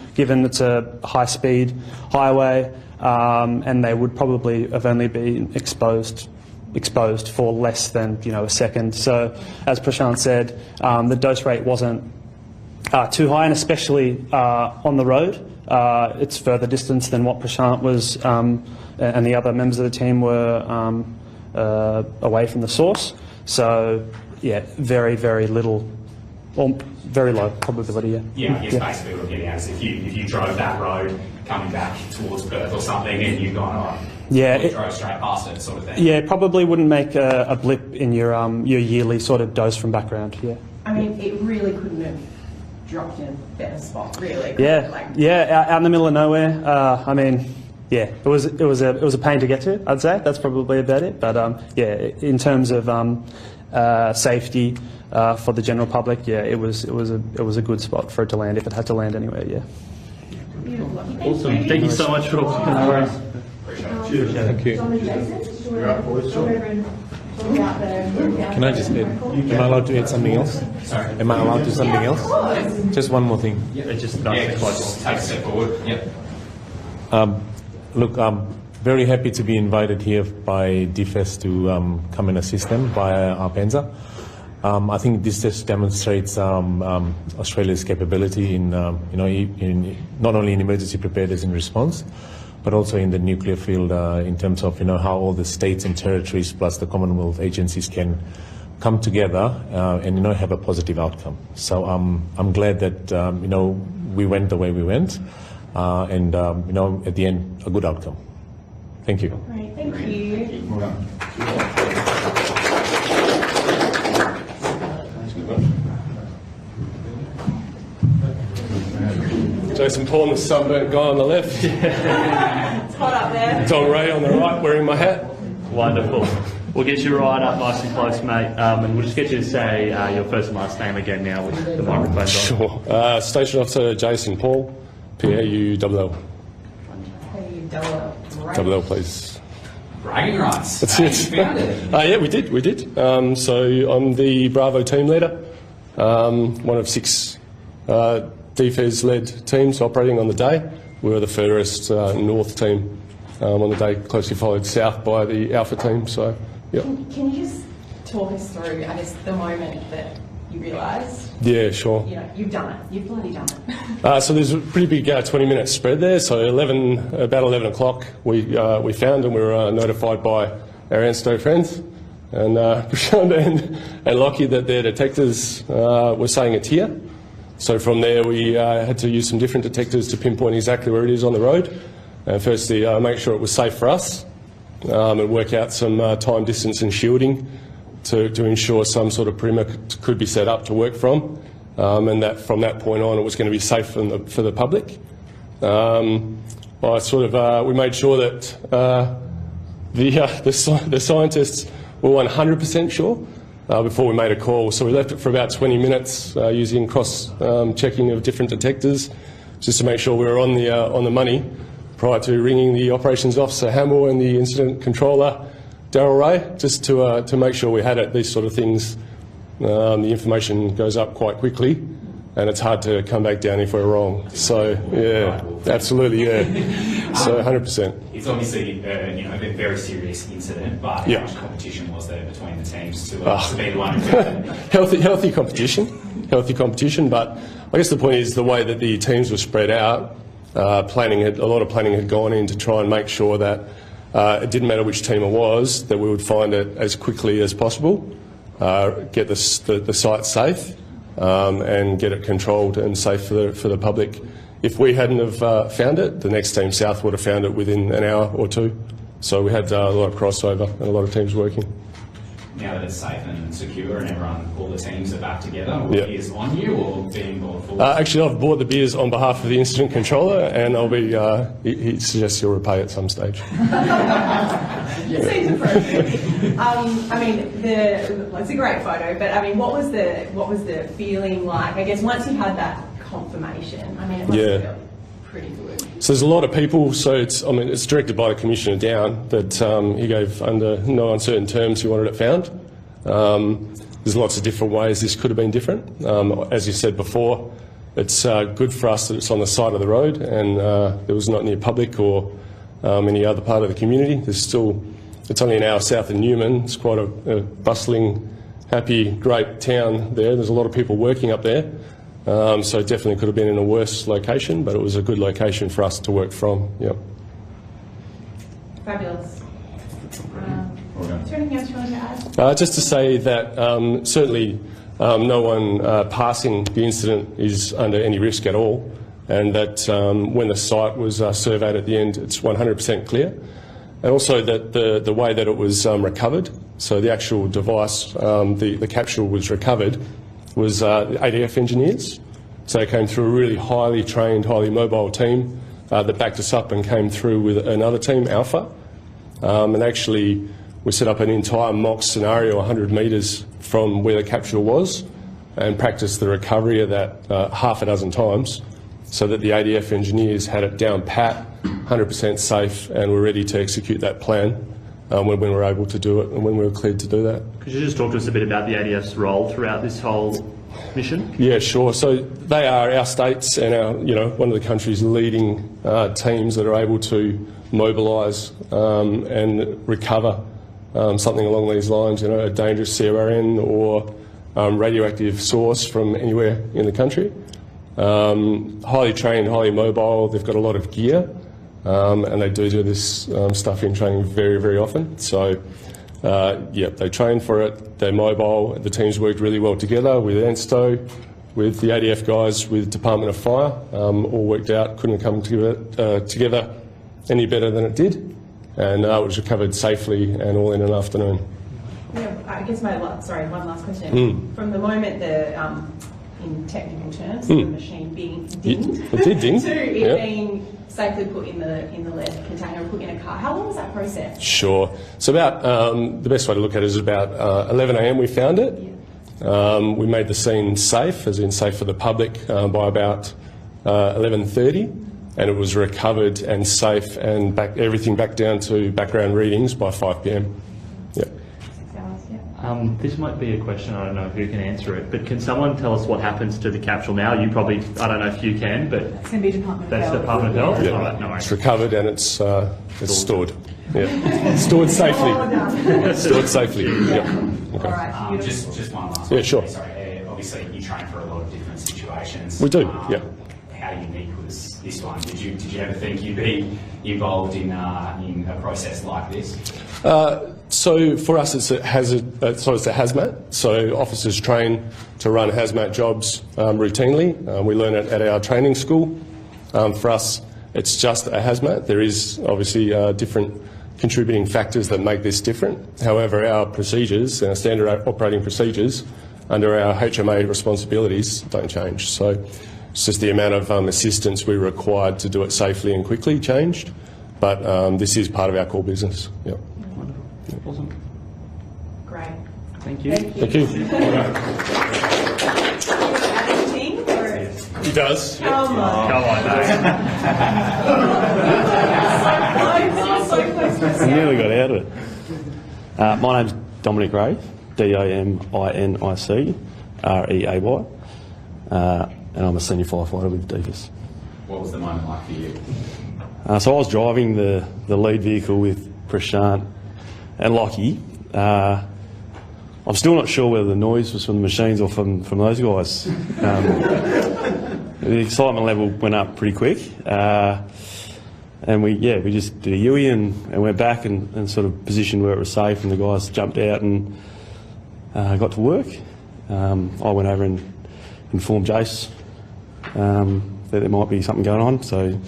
Speaker 11: it's a high-speed highway, and they would probably have only been exposed for less than a second. So, as Prashant said, the dose rate wasn't too high, and especially on the road. It's further distance than what Prashant was and the other members of the team were away from the source. So, yeah, very, very little, or very low probability.
Speaker 10: Yeah, I guess basically what we're getting at is if you drove that road coming back towards Perth or something and you've gone drove straight past it, sort of thing.
Speaker 11: Yeah, it probably wouldn't make a blip in your yearly sort of dose from background. Yeah.
Speaker 6: I mean, it really couldn't have dropped in a better spot, really.
Speaker 11: Out in the middle of nowhere. I mean, yeah, it was a pain to get to, I'd say. That's probably about it. But in terms of safety for the general public, it was a good spot for it to land if it had to land anywhere. Yeah.
Speaker 8: Awesome. Thank you so much for all.
Speaker 2: Thank you. Can I just add? Am I allowed to add something else?
Speaker 10: Sorry.
Speaker 2: Am I allowed to do something else? Just one more thing.
Speaker 8: Just
Speaker 10: take a step forward. Yep.
Speaker 2: Look, I'm very happy to be invited here by DFES to come and assist them via ARPENZA. I think this just demonstrates Australia's capability in, in not only in emergency preparedness and response, but also in the nuclear field in terms of, how all the states and territories plus the Commonwealth agencies can come together and, have a positive outcome. So I'm glad that, we went the way we went and, at the end, a good outcome. Thank you.
Speaker 6: Great, thank you.
Speaker 12: Jason Paul and the sunburnt guy on the left.
Speaker 6: It's hot up there.
Speaker 12: Don Ray on the right, wearing my hat.
Speaker 8: Wonderful. We'll get you right up nice and close, mate, and we'll just get you to say your first and last name again now with the microphone's on.
Speaker 12: Sure. Station Officer Jason Paul, PAULL. Double, please.
Speaker 10: Bragging rights.
Speaker 12: That's it.
Speaker 10: You found it.
Speaker 12: Yeah, we did. So I'm the Bravo team leader, one of 6 DFES-led teams operating on the day. We were the furthest north team on the day, closely followed south by the Alpha team. So, yeah.
Speaker 6: Can you just talk us through, I guess, the moment that you realised?
Speaker 12: Yeah, sure.
Speaker 6: You've done it. You've bloody done it.
Speaker 12: So there's a pretty big 20-minute spread there. So about 11 o'clock, we found and we were notified by our ANSTO friends and Prashant and Lockie that their detectors were saying it's here. So from there we had to use some different detectors to pinpoint exactly where it is on the road. And firstly, make sure it was safe for us and work out some time, distance and shielding to ensure some sort of perimeter could be set up to work from, and that from that point on it was going to be safe for the public. We made sure that the scientists were 100% sure before we made a call. So we left it for about 20 minutes using cross-checking of different detectors just to make sure we were on the money prior to ringing the operations officer Hamill and the incident controller Darryl Ray, just to make sure we had it. These sort of things, the information goes up quite quickly, and it's hard to come back down if we're wrong. So yeah, absolutely, yeah. So 100%.
Speaker 10: It's obviously a very serious incident, but how much competition was there between the teams to be the one who found it?
Speaker 12: Healthy competition. But I guess the point is the way that the teams were spread out. A lot of planning had gone in to try and make sure that it didn't matter which team it was, that we would find it as quickly as possible, get the site safe, and get it controlled and safe for the public. If we hadn't have found it, the next team south would have found it within an hour or two. So we had a lot of crossover and a lot of teams working.
Speaker 10: Now that it's safe and secure and all the teams are back together, will beers on you or being bought for?
Speaker 12: Actually, I've bought the beers on behalf of the incident controller, and I'll be. He suggests he'll repay at some stage.
Speaker 6: Seems appropriate. It's a great photo, but what was the feeling like? I guess once you had that confirmation, it must feel pretty good.
Speaker 12: So there's a lot of people. So it's directed by the Commissioner Down that he gave under no uncertain terms he wanted it found. There's lots of different ways this could have been different. As you said before, it's good for us that it's on the side of the road and it was not near public or any other part of the community. It's only an hour south of Newman. It's quite a bustling, happy, great town there. There's a lot of people working up there. So it definitely could have been in a worse location, but it was a good location for us to work from. Yep.
Speaker 6: Fabulous. Is there anything else you wanted to add?
Speaker 12: Just to say that certainly no one passing the incident is under any risk at all, and that when the site was surveyed at the end, it's 100% clear. And also that the way that it was recovered, so the actual device, the capsule was recovered, was ADF engineers. So they came through a really highly trained, highly mobile team that backed us up and came through with another team, Alpha. And actually we set up an entire mock scenario 100 metres from where the capsule was and practiced the recovery of that half a dozen times so that the ADF engineers had it down pat, 100% safe, and were ready to execute that plan when we were able to do it and when we were cleared to do that.
Speaker 8: Could you just talk to us a bit about the ADF's role throughout this whole mission?
Speaker 12: Yeah, sure. So they are our states and one of the country's leading teams that are able to mobilise and recover something along these lines, a dangerous CRN or radioactive source from anywhere in the country. Highly trained, highly mobile. They've got a lot of gear. And they do this stuff in training very, very often. So, they train for it, they're mobile, the teams worked really well together with ANSTO, with the ADF guys, with Department of Fire, all worked out, couldn't come together any better than it did, and it was recovered safely and all in an afternoon.
Speaker 6: Yeah, I guess one last question. From the moment in technical terms, the machine being dinged,
Speaker 12: it did ding.
Speaker 6: to it being safely put in the lead container and put in a car. How long was that process?
Speaker 12: Sure. So about the best way to look at it is about 11 a.m. we found it. We made the scene safe, as in safe for the public, by about 11:30, and it was recovered and safe and everything back down to background readings by 5 p.m. Yeah.
Speaker 8: This might be a question, I don't know who can answer it, but can someone tell us what happens to the capsule now? You probably, I don't know if you can, but...
Speaker 6: It's going to be Department of Health.
Speaker 8: That's Department of Health?
Speaker 12: Yeah.
Speaker 8: All right, no worries.
Speaker 12: It's recovered and it's stored. Yeah. Stored safely. Stored safely. Yeah. Okay.
Speaker 6: All right.
Speaker 10: Just one last
Speaker 12: Yeah, sure.
Speaker 10: Sorry, obviously you train for a lot of different situations.
Speaker 12: We do, yeah.
Speaker 10: How unique was this one? Did you ever think you'd be involved in a process like this?
Speaker 12: So for us, it's a hazmat. So officers train to run hazmat jobs routinely. We learn it at our training school. For us, it's just a hazmat. There is obviously different contributing factors that make this different. However, our procedures, our standard operating procedures under our HMA responsibilities don't change. So it's just the amount of assistance we required to do it safely and quickly changed. But this is part of our core business. Yeah.
Speaker 11: Awesome.
Speaker 6: Great.
Speaker 11: Thank you.
Speaker 12: Thank you. He does.
Speaker 6: Come on.
Speaker 8: Come on,
Speaker 11: I nearly got out of it. My name's Dominic Ray, DOMINIC REAY, and I'm a senior firefighter with DEFIS.
Speaker 10: What was the moment like for you?
Speaker 11: So I was driving the lead vehicle with Prashant and Lockie. I'm still not sure whether the noise was from the machines or from those guys. The excitement level went up pretty quick. And we just did a Yui and went back and sort of positioned where it was safe, and the guys jumped out and got to work. I went over and informed Jace that there might be something going on. So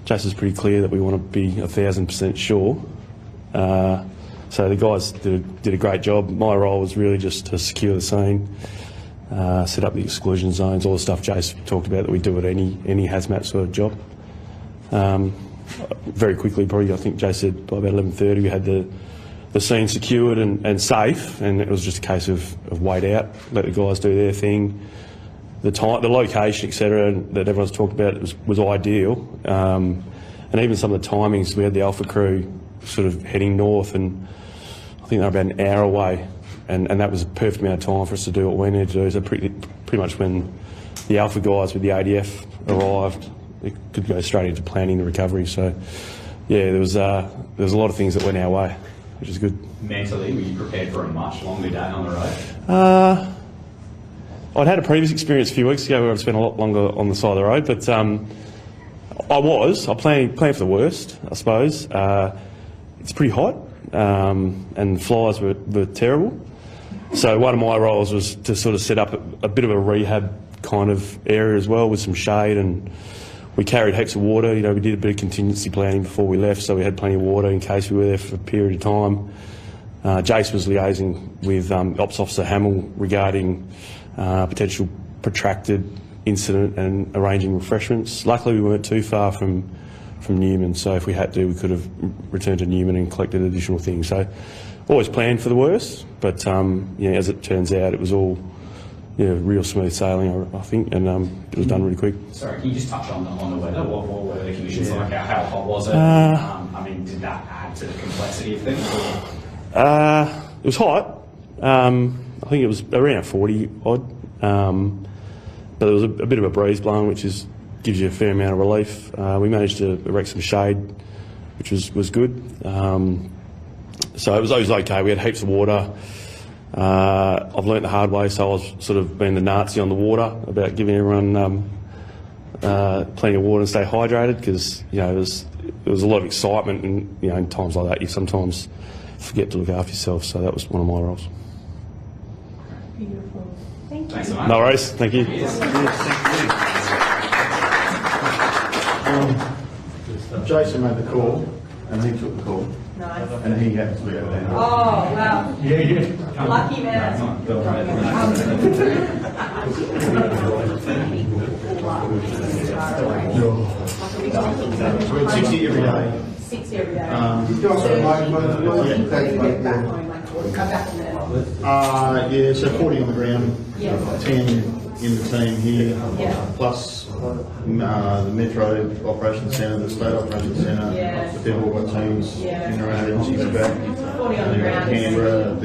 Speaker 11: Jace was pretty clear that we want to be 1,000% sure. So the guys did a great job. My role was really just to secure the scene, set up the exclusion zones, all the stuff Jace talked about that we do at any hazmat sort of job. Very quickly, probably, I think Jace said by about 11:30 we had the scene secured and safe, and it was just a case of wait out, let the guys do their thing. The time, the location, etc., that everyone's talked about was ideal, and even some of the timings. We had the Alpha crew sort of heading north, and I think they were about an hour away, and that was a perfect amount of time for us to do what we needed to do. So pretty much when the Alpha guys with the ADF arrived, it could go straight into planning the recovery. So yeah, there was a lot of things that went our way, which is good.
Speaker 10: Mentally, were you prepared for a much longer day on the road?
Speaker 11: I'd had a previous experience a few weeks ago where I'd spent a lot longer on the side of the road, but I planned for the worst, I suppose. It's pretty hot, and flies were terrible. So one of my roles was to sort of set up a bit of a rehab kind of area as well, with some shade, and we carried heaps of water. You know, we did a bit of contingency planning before we left, so we had plenty of water in case we were there for a period of time. Jace was liaising with Ops Officer Hamill regarding potential protracted incident and arranging refreshments. Luckily, we weren't too far from Newman, so if we had to, we could have returned to Newman and collected additional things. So always planned for the worst, but as it turns out, it was all real smooth sailing, I think, and it was done really quick.
Speaker 10: Sorry, can you just touch on the weather? What were the conditions like? How hot was it? Did that add to the complexity of things?
Speaker 11: It was hot. I think it was around 40 odd, but there was a bit of a breeze blowing, which gives you a fair amount of relief. We managed to erect some shade, which was good. So it was okay. We had heaps of water. I've learnt the hard way, so I was sort of being the Nazi on the water about giving everyone plenty of water and stay hydrated, because there was a lot of excitement, and in times like that you sometimes forget to look after yourself. So that was one of my roles.
Speaker 6: Beautiful. Thank you.
Speaker 10: Thanks so much.
Speaker 11: No worries. Thank you.
Speaker 1: Jason made the call, and he took the call.
Speaker 6: Nice.
Speaker 1: And he happened to be over there.
Speaker 6: Oh, wow.
Speaker 1: Yeah.
Speaker 6: Lucky man.
Speaker 1: 60 every day.
Speaker 6: 60 every day.
Speaker 1: He's got some so 40 on the ground, 10 in the team here, plus the Metro Operations Centre, the State Operations Centre. They've all got teams in and around agencies back.
Speaker 6: 40 on the ground.
Speaker 1: Canberra,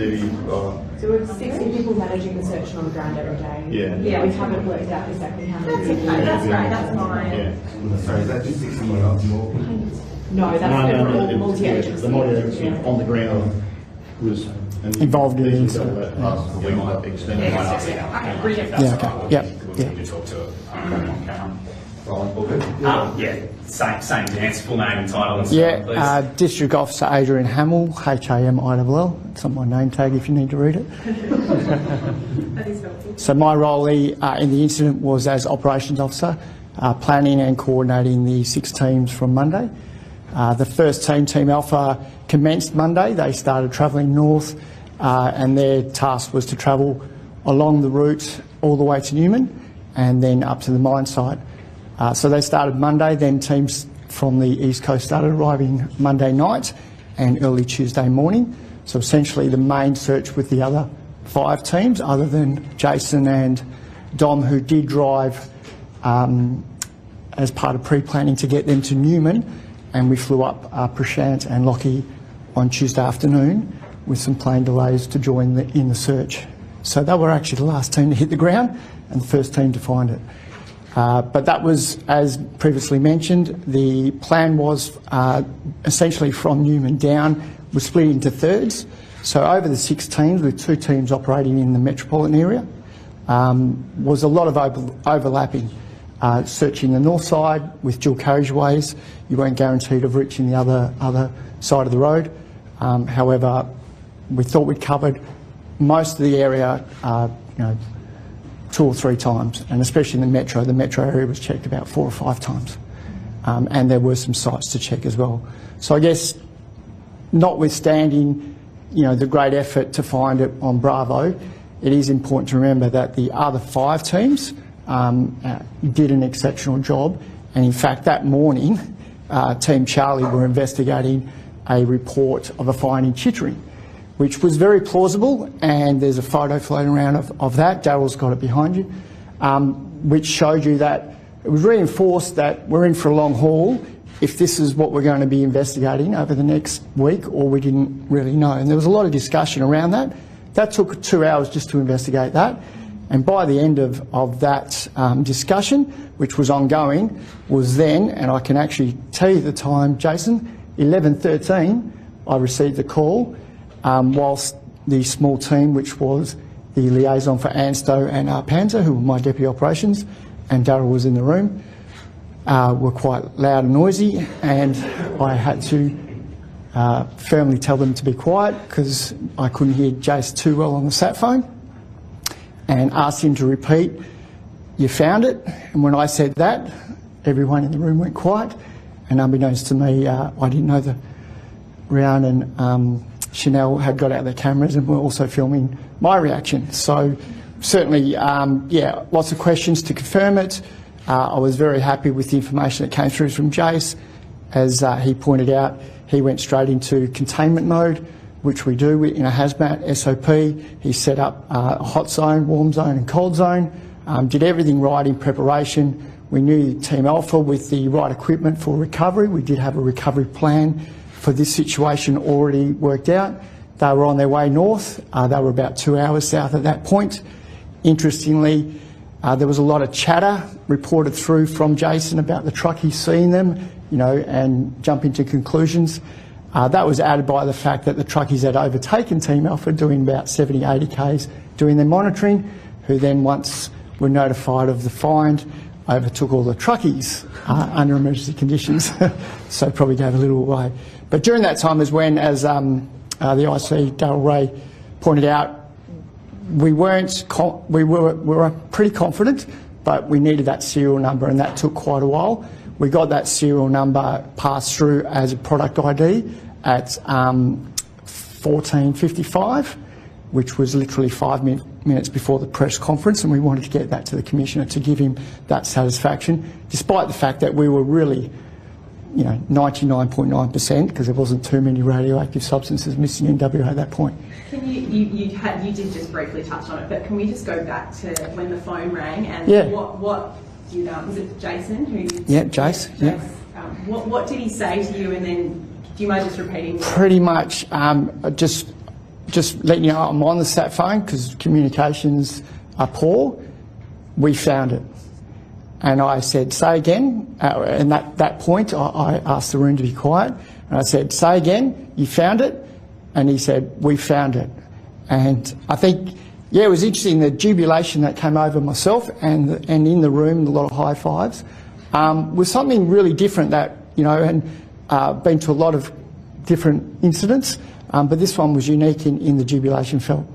Speaker 13: So we have 60 people managing the search on the ground every day.
Speaker 1: Yeah.
Speaker 13: We haven't worked out exactly how many.
Speaker 6: That's okay. That's great. That's fine.
Speaker 1: Yeah.
Speaker 3: Sorry, is that just 60 more?
Speaker 13: No, that's
Speaker 1: No,
Speaker 13: multi-agency.
Speaker 1: the multi-agency on the ground was
Speaker 14: involved in the
Speaker 1: incident. We might have extended.
Speaker 6: Okay, brilliant.
Speaker 14: Yeah, okay. Yeah.
Speaker 10: You talk to it on camera. Same dance, full name and title and stuff, please.
Speaker 14: Yeah, District Officer Adrian Hamill, HAMILL. It's on my name tag if you need to read it.
Speaker 6: That is helpful.
Speaker 14: So my role in the incident was as Operations Officer, planning and coordinating the 6 teams from Monday. The first team, Team Alpha, commenced Monday. They started travelling north and their task was to travel along the route all the way to Newman and then up to the mine site. So they started Monday, then teams from the East Coast started arriving Monday night and early Tuesday morning. So essentially the main search with the other 5 teams, other than Jason and Dom, who did drive as part of pre-planning to get them to Newman, and we flew up Prashant and Lockie on Tuesday afternoon with some plane delays to join in the search. So they were actually the last team to hit the ground and the first team to find it. But that was, as previously mentioned, the plan was essentially from Newman down, was split into thirds. So over the 6 teams, with 2 teams operating in the metropolitan area, was a lot of overlapping. Searching the north side with dual carriageways, you weren't guaranteed of reaching the other side of the road. However, we thought we'd covered most of the area, 2 or 3 times, and especially in the metro area was checked about 4 or 5 times. And there were some sites to check as well. So I guess, notwithstanding, the great effort to find it on Bravo, it is important to remember that the other 5 teams did an exceptional job, and in fact that morning Team Charlie were investigating a report of a find in Chittering, which was very plausible, and there's a photo floating around of that. Daryl's got it behind you, which showed you that it was reinforced that we're in for a long haul if this is what we're going to be investigating over the next week, or we didn't really know. And there was a lot of discussion around that. That took 2 hours just to investigate that. And by the end of that discussion, which was ongoing, was then, and I can actually tell you the time, Jason, 11:13, I received the call, whilst the small team, which was the liaison for ANSTO and Panzer, who were my deputy operations, and Darryl was in the room, were quite loud and noisy, and I had to firmly tell them to be quiet because I couldn't hear Jace too well on the sat phone, and asked him to repeat, "You found it?" And when I said that, everyone in the room went quiet, and unbeknownst to me, I didn't know that Rian and Chanel had got out their cameras and were also filming my reaction. So certainly, yeah, lots of questions to confirm it. I was very happy with the information that came through from Jace. As he pointed out, he went straight into containment mode, which we do in a hazmat SOP. He set up a hot zone, warm zone and cold zone, did everything right in preparation. We knew Team Alpha with the right equipment for recovery. We did have a recovery plan for this situation already worked out. They were on their way north. They were about 2 hours south at that point. Interestingly, there was a lot of chatter reported through from Jason about the truckies seeing them, and jumping to conclusions. That was added by the fact that the truckies had overtaken Team Alpha, doing about 70, 80 Ks, doing their monitoring, who then, once were notified of the find, overtook all the truckies under emergency conditions, so probably gave a little away. But during that time is when, as the IC, Darryl Ray, pointed out, we were pretty confident, but we needed that serial number, and that took quite a while. We got that serial number passed through as a product ID at 14:55, which was literally 5 minutes before the press conference, and we wanted to get that to the Commissioner to give him that satisfaction, despite the fact that we were really, 99.9%, because there wasn't too many radioactive substances missing in WA at that point.
Speaker 6: Can you did just briefly touch on it, but can we just go back to when the phone rang and what did, was it Jason who?
Speaker 14: Yeah, Jace. Yeah.
Speaker 6: What did he say to you, and then do you mind just repeating?
Speaker 14: Pretty much, just letting you know I'm on the sat phone because communications are poor. We found it. And I said, say again, and at that point I asked the room to be quiet, and I said, say again, you found it? And he said, we found it. And I think, yeah, it was interesting, the jubilation that came over myself and in the room, a lot of high fives, was something really different that, and been to a lot of different incidents, but this one was unique in the jubilation felt.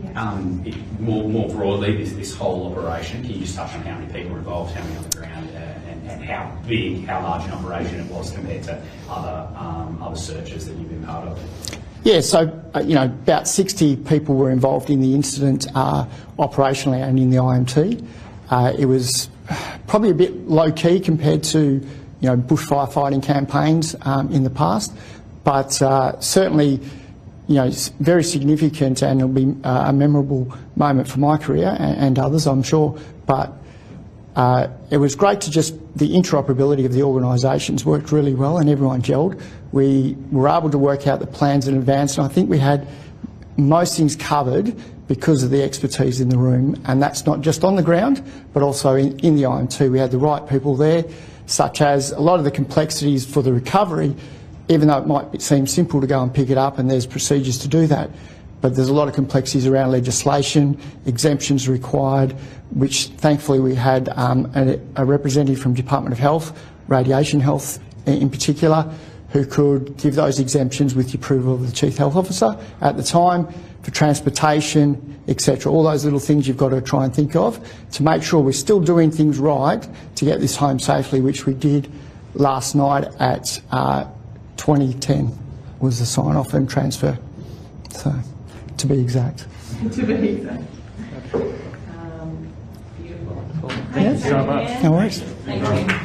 Speaker 6: Yeah.
Speaker 10: more broadly, this whole operation, can you just touch on how many people are involved, how many on the ground, and how big, how large an operation it was compared to other searches that you've been part of?
Speaker 14: Yeah, so about 60 people were involved in the incident operationally and in the IMT. It was probably a bit low key compared to bushfire fighting campaigns in the past, but certainly very significant, and it'll be a memorable moment for my career and others, I'm sure. But it was great to the interoperability of the organisations worked really well and everyone gelled. We were able to work out the plans in advance, and I think we had most things covered because of the expertise in the room, and that's not just on the ground but also in the IMT. We had the right people there, such as a lot of the complexities for the recovery, even though it might seem simple to go and pick it up and there's procedures to do that, but there's a lot of complexities around legislation, exemptions required, which thankfully we had a representative from Department of Health, Radiation Health in particular, who could give those exemptions with the approval of the Chief Health Officer at the time, for transportation, etc. All those little things you've got to try and think of to make sure we're still doing things right to get this home safely, which we did last night at 2010 was the sign-off and transfer, so to be exact.
Speaker 13: To be exact.
Speaker 14: Beautiful. Thank you so much. No worries.
Speaker 13: Thank you.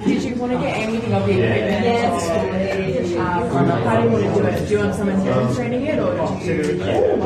Speaker 13: Did you want to get anything of the equipment? Yes. How do you want to do it? Do you want someone demonstrating it, or do you want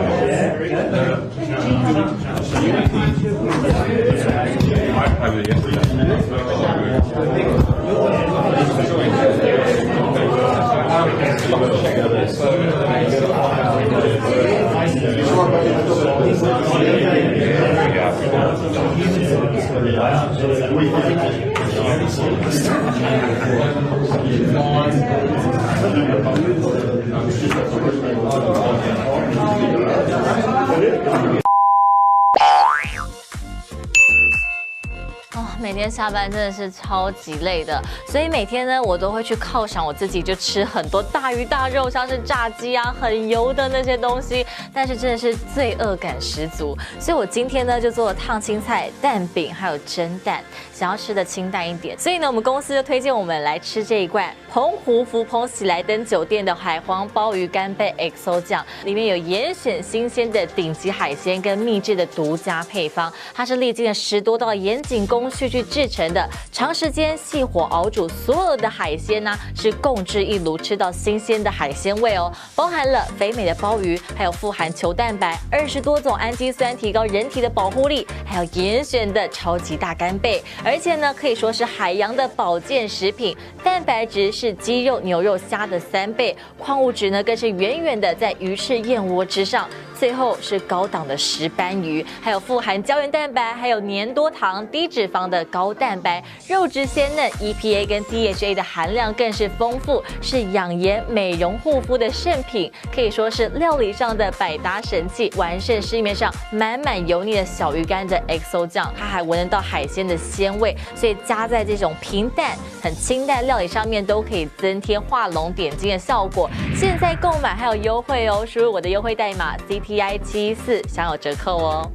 Speaker 15: 每天下班真的是超级累的，所以每天呢，我都会去犒赏我自己，就吃很多大鱼大肉，像是炸鸡啊、很油的那些东西，但是真的是罪恶感十足。所以我今天呢就做了烫青菜、蛋饼，还有蒸蛋，想要吃的清淡一点。所以呢，我们公司就推荐我们来吃这一罐澎湖福朋喜来登酒店的海皇鲍鱼干贝 XO 酱，里面有严选新鲜的顶级海鲜跟秘制的独家配方，它是历经了10多道严谨工序去制成的，长时间细火熬煮，所有的海鲜呢是共制一炉，吃到新鲜的海鲜味哦，包含了肥美的鲍鱼，还有富含球蛋白，20多种氨基酸提高人体的保护力，还有严选的超级大干贝，而且呢可以说是海洋的保健食品，蛋白质是鸡肉、牛肉、虾的3倍，矿物质呢更是远远的在鱼翅、燕窝之上。最后是高档的石斑鱼，还有富含胶原蛋白，还有粘多糖、低脂肪的高蛋白，肉质鲜嫩 ，EPA 跟 DHA 的含量更是丰富，是养颜、美容、护肤的圣品，可以说是料理上的百搭神器，完胜市面上满满油腻的小鱼干的 XO 酱，它还闻得到海鲜的鲜味，所以加在这种平淡、很清淡料理上面，都可以增添画龙点睛的效果。现在购买还有优惠哦，输入我的优惠代码 CTI714享有折扣哦。